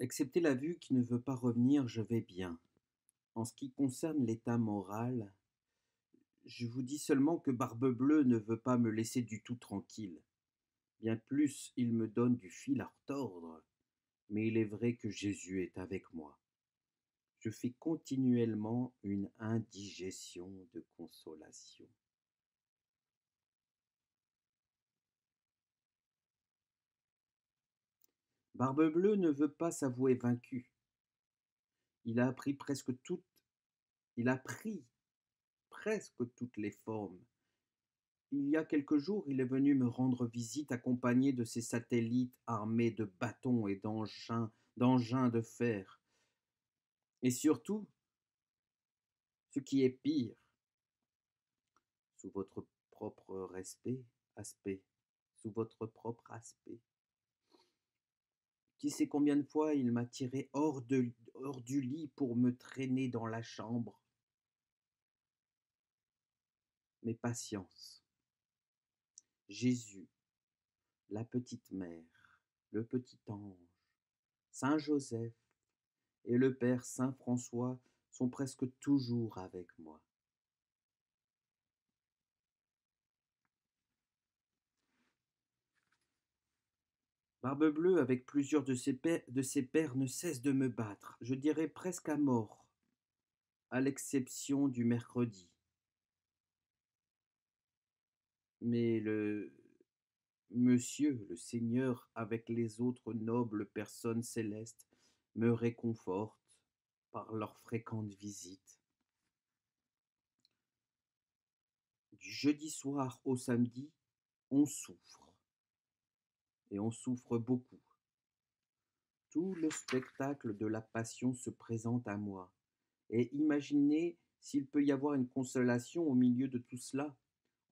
Excepté la vue qui ne veut pas revenir, je vais bien. En ce qui concerne l'état moral, je vous dis seulement que Barbe-Bleue ne veut pas me laisser du tout tranquille. Bien plus, il me donne du fil à retordre. Mais il est vrai que Jésus est avec moi. Je fais continuellement une indigestion de consolation. Barbe-Bleue ne veut pas s'avouer vaincu. Il a appris presque toutes, il a pris presque toutes les formes. Il y a quelques jours, il est venu me rendre visite accompagné de ses satellites armés de bâtons et d'engins de fer. Et surtout, ce qui est pire, sous votre propre aspect, sous votre propre aspect. Qui sait combien de fois il m'a tiré hors du lit pour me traîner dans la chambre. Mais patience. Jésus, la petite mère, le petit ange, Saint Joseph et le Père Saint François sont presque toujours avec moi. Barbe-Bleue, avec plusieurs de ses pères, ne cesse de me battre, je dirais presque à mort, à l'exception du mercredi. Mais Monsieur le Seigneur, avec les autres nobles personnes célestes, me réconfortent par leurs fréquentes visites. Du jeudi soir au samedi, on souffre, et on souffre beaucoup. Tout le spectacle de la passion se présente à moi, et imaginez s'il peut y avoir une consolation au milieu de tout cela.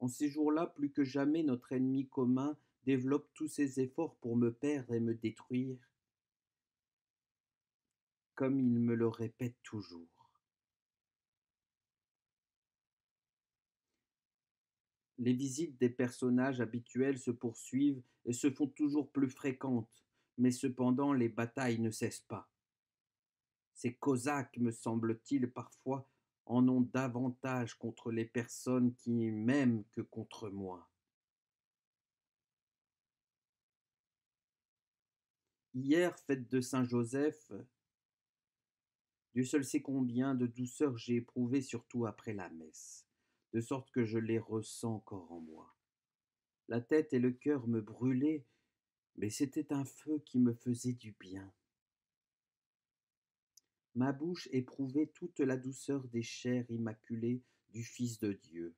En ces jours-là, plus que jamais, notre ennemi commun développe tous ses efforts pour me perdre et me détruire, comme il me le répète toujours. Les visites des personnages habituels se poursuivent et se font toujours plus fréquentes, mais cependant les batailles ne cessent pas. Ces Cosaques, me semble-t-il, parfois en ont davantage contre les personnes qui m'aiment que contre moi. Hier, fête de Saint-Joseph, Dieu seul sait combien de douceur j'ai éprouvé, surtout après la messe, de sorte que je les ressens encore en moi. La tête et le cœur me brûlaient, mais c'était un feu qui me faisait du bien. Ma bouche éprouvait toute la douceur des chairs immaculées du Fils de Dieu.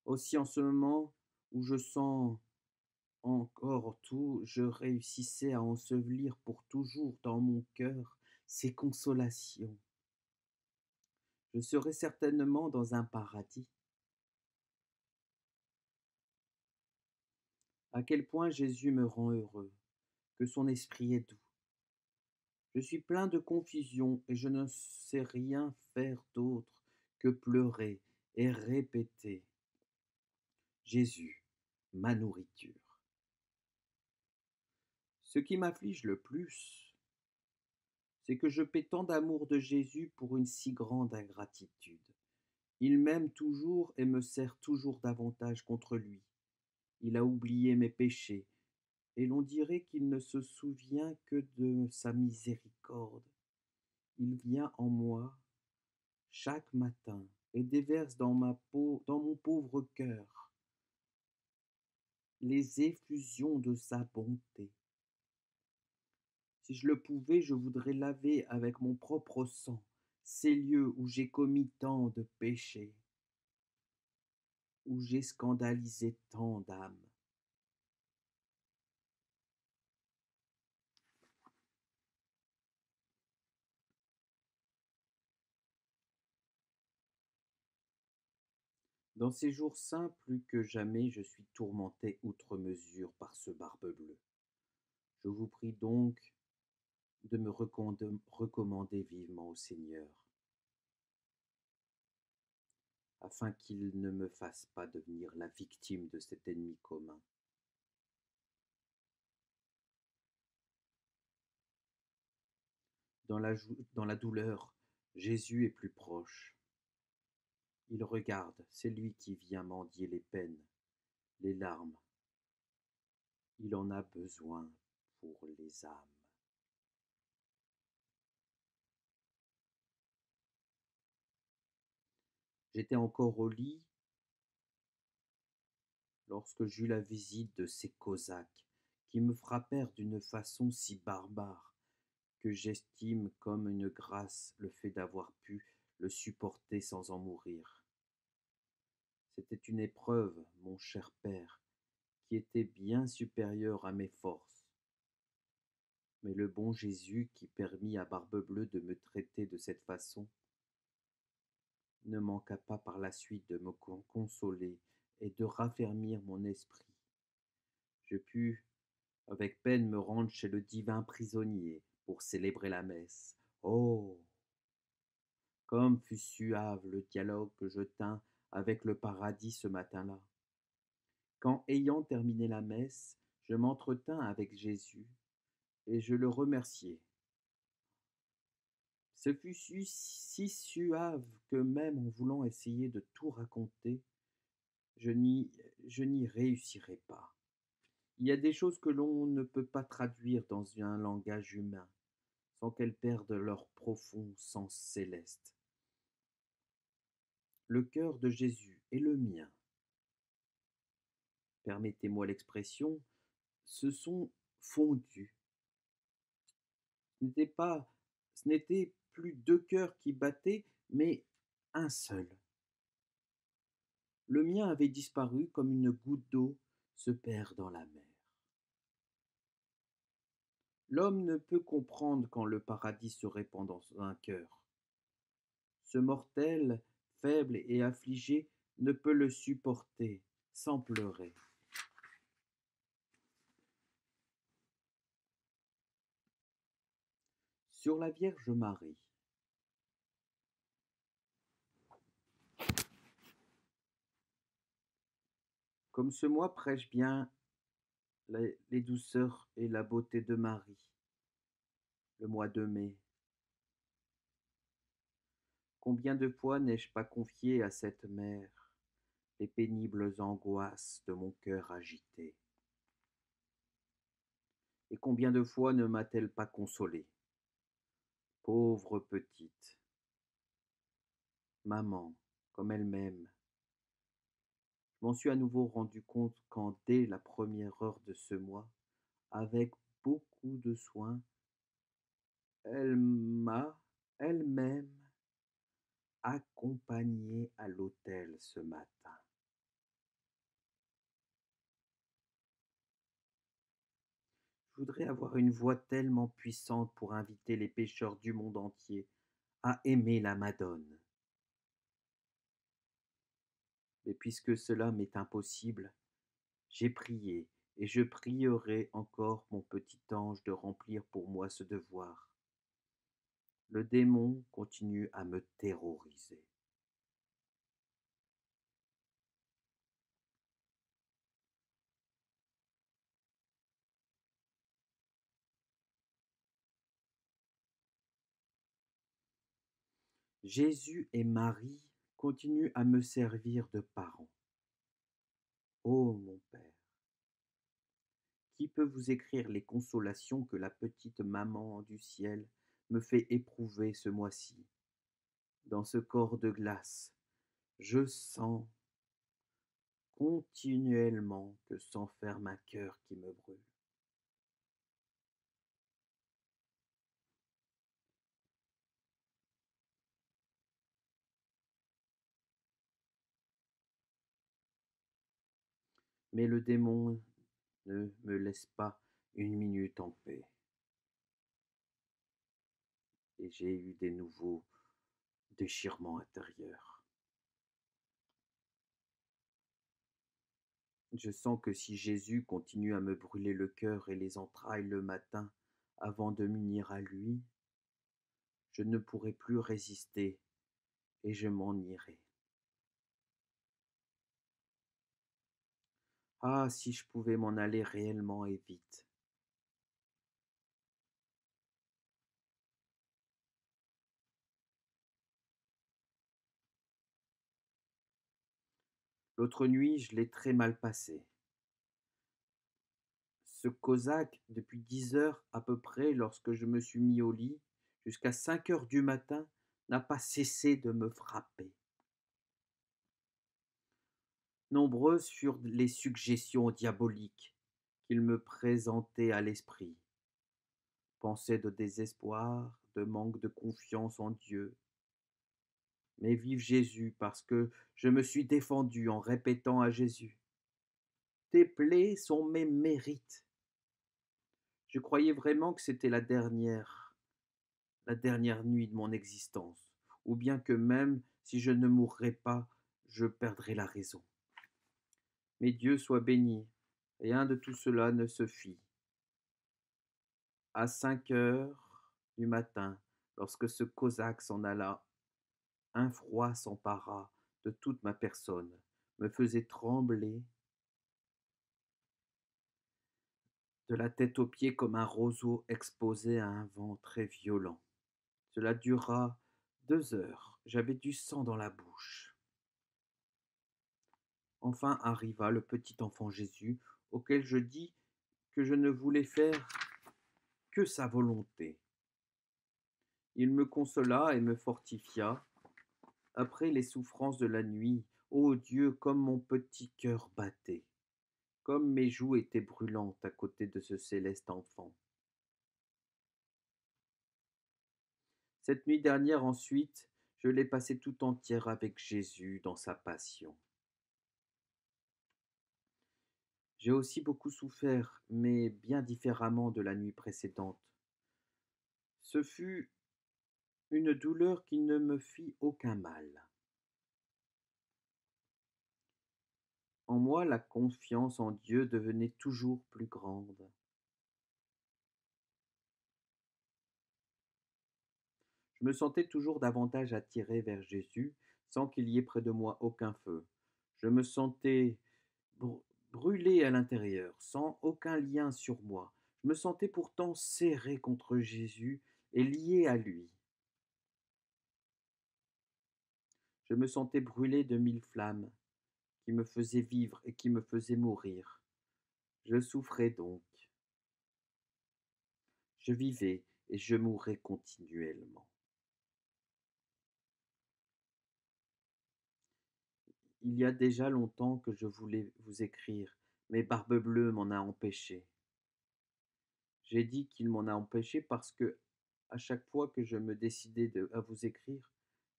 Aussi en ce moment où je sens encore tout, je réussissais à ensevelir pour toujours dans mon cœur ces consolations. Je serai certainement dans un paradis. À quel point Jésus me rend heureux, que son esprit est doux. Je suis plein de confusion et je ne sais rien faire d'autre que pleurer et répéter Jésus, ma nourriture. Ce qui m'afflige le plus, c'est que je paie tant d'amour de Jésus pour une si grande ingratitude. Il m'aime toujours et me sert toujours davantage contre lui. Il a oublié mes péchés, et l'on dirait qu'il ne se souvient que de sa miséricorde. Il vient en moi chaque matin et déverse dans mon pauvre cœur les effusions de sa bonté. Si je le pouvais, je voudrais laver avec mon propre sang ces lieux où j'ai commis tant de péchés, où j'ai scandalisé tant d'âmes. Dans ces jours saints, plus que jamais, je suis tourmenté outre mesure par ce Barbe-Bleue. Je vous prie donc de me recommander vivement au Seigneur, afin qu'il ne me fasse pas devenir la victime de cet ennemi commun. Dans la douleur, Jésus est plus proche. Il regarde, c'est lui qui vient mendier les peines, les larmes. Il en a besoin pour les âmes. J'étais encore au lit lorsque j'eus la visite de ces Cosaques qui me frappèrent d'une façon si barbare que j'estime comme une grâce le fait d'avoir pu le supporter sans en mourir. C'était une épreuve, mon cher père, qui était bien supérieure à mes forces. Mais le bon Jésus qui permit à Barbe-Bleue de me traiter de cette façon ne manqua pas par la suite de me consoler et de raffermir mon esprit. Je pus avec peine me rendre chez le divin prisonnier pour célébrer la messe. Oh, comme fut suave le dialogue que je tins avec le paradis ce matin-là. Quand, ayant terminé la messe, je m'entretins avec Jésus et je le remerciai. Ce fut si suave que même en voulant essayer de tout raconter, je n'y réussirai pas. Il y a des choses que l'on ne peut pas traduire dans un langage humain, sans qu'elles perdent leur profond sens céleste. Le cœur de Jésus et le mien, permettez-moi l'expression, se sont fondus. Ce n'était plus deux cœurs qui battaient, mais un seul. Le mien avait disparu comme une goutte d'eau se perd dans la mer. L'homme ne peut comprendre quand le paradis se répand dans un cœur. Ce mortel, faible et affligé, ne peut le supporter sans pleurer. Sur la Vierge Marie. Comme ce mois prêche bien les douceurs et la beauté de Marie, le mois de mai. Combien de fois n'ai-je pas confié à cette mère les pénibles angoisses de mon cœur agité? Et combien de fois ne m'a-t-elle pas consolé? Pauvre petite, maman, comme elle m'aime. Je m'en suis à nouveau rendu compte quand, dès la première heure de ce mois, avec beaucoup de soin, elle m'a elle-même accompagné à l'autel ce matin. Je voudrais avoir une voix tellement puissante pour inviter les pécheurs du monde entier à aimer la Madone. Mais puisque cela m'est impossible, j'ai prié et je prierai encore mon petit ange de remplir pour moi ce devoir. Le démon continue à me terroriser. Jésus et Marie continuent à me servir de parents. Ô mon Père, qui peut vous écrire les consolations que la petite maman du ciel me fait éprouver ce mois-ci? Dans ce corps de glace, je sens continuellement que s'enferme un cœur qui me brûle. Mais le démon ne me laisse pas une minute en paix. Et j'ai eu des nouveaux déchirements intérieurs. Je sens que si Jésus continue à me brûler le cœur et les entrailles le matin avant de m'unir à lui, je ne pourrai plus résister et je m'en irai. Ah, si je pouvais m'en aller réellement et vite. L'autre nuit, je l'ai très mal passé. Ce cosaque, depuis 10 heures à peu près, lorsque je me suis mis au lit, jusqu'à 5 heures du matin, n'a pas cessé de me frapper. Nombreuses furent les suggestions diaboliques qu'il me présentait à l'esprit. Pensées de désespoir, de manque de confiance en Dieu. Mais vive Jésus, parce que je me suis défendu en répétant à Jésus, tes plaies sont mes mérites. Je croyais vraiment que c'était la dernière nuit de mon existence, ou bien que même si je ne mourrais pas, je perdrais la raison. Mais Dieu soit béni, rien de tout cela ne se fit. À 5 heures du matin, lorsque ce cosaque s'en alla, un froid s'empara de toute ma personne, me faisait trembler de la tête aux pieds comme un roseau exposé à un vent très violent. Cela dura 2 heures, j'avais du sang dans la bouche. Enfin arriva le petit enfant Jésus, auquel je dis que je ne voulais faire que sa volonté. Il me consola et me fortifia. Après les souffrances de la nuit, ô Dieu, comme mon petit cœur battait, comme mes joues étaient brûlantes à côté de ce céleste enfant. Cette nuit dernière ensuite, je l'ai passée tout entière avec Jésus dans sa passion. J'ai aussi beaucoup souffert, mais bien différemment de la nuit précédente. Ce fut une douleur qui ne me fit aucun mal. En moi, la confiance en Dieu devenait toujours plus grande. Je me sentais toujours davantage attiré vers Jésus, sans qu'il y ait près de moi aucun feu. Je me sentais brûlé à l'intérieur, sans aucun lien sur moi. Je me sentais pourtant serré contre Jésus et lié à lui. Je me sentais brûlé de 1000 flammes qui me faisaient vivre et qui me faisaient mourir. Je souffrais donc. Je vivais et je mourais continuellement. Il y a déjà longtemps que je voulais vous écrire, mais Barbe-Bleue m'en a empêché. J'ai dit qu'il m'en a empêché parce que, à chaque fois que je me décidais à vous écrire,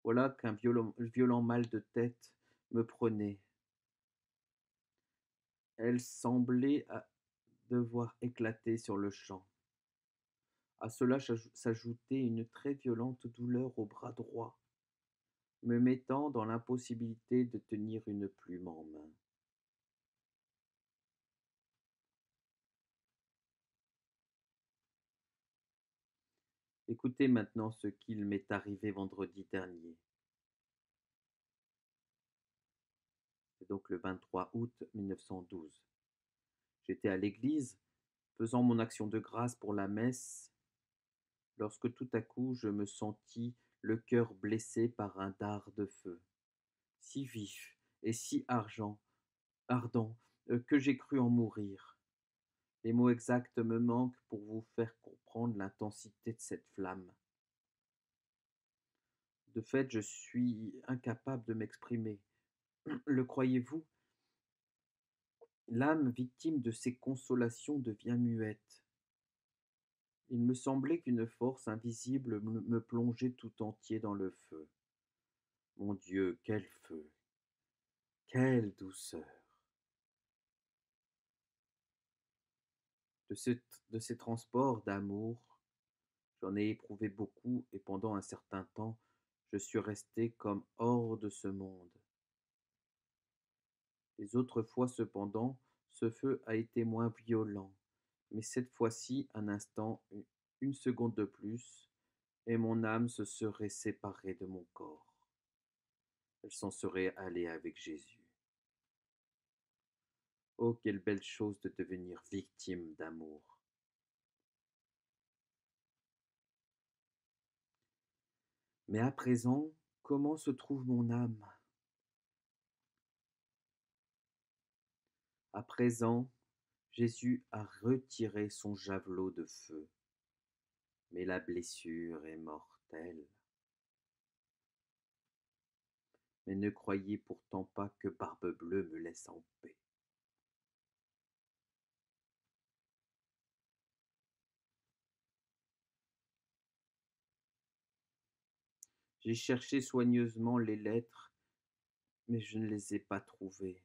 voilà qu'un violent mal de tête me prenait. Elle semblait devoir éclater sur le champ. À cela s'ajoutait une très violente douleur au bras droit, me mettant dans l'impossibilité de tenir une plume en main. Écoutez maintenant ce qu'il m'est arrivé vendredi dernier. C'est donc le 23 août 1912. J'étais à l'église, faisant mon action de grâce pour la messe, lorsque tout à coup je me sentis le cœur blessé par un dard de feu, si vif et si ardent, que j'ai cru en mourir. Les mots exacts me manquent pour vous faire comprendre l'intensité de cette flamme. De fait, je suis incapable de m'exprimer. Le croyez-vous? L'âme victime de ces consolations devient muette. Il me semblait qu'une force invisible me plongeait tout entier dans le feu. Mon Dieu, quel feu! Quelle douceur! De ces transports d'amour, j'en ai éprouvé beaucoup et pendant un certain temps, je suis resté comme hors de ce monde. Les autres fois cependant, ce feu a été moins violent, mais cette fois-ci, un instant, une seconde de plus, et mon âme se serait séparée de mon corps. Elle s'en serait allée avec Jésus. Oh, quelle belle chose de devenir victime d'amour. Mais à présent, comment se trouve mon âme? À présent, Jésus a retiré son javelot de feu, mais la blessure est mortelle. Mais ne croyez pourtant pas que Barbe-Bleue me laisse en paix. J'ai cherché soigneusement les lettres, mais je ne les ai pas trouvées.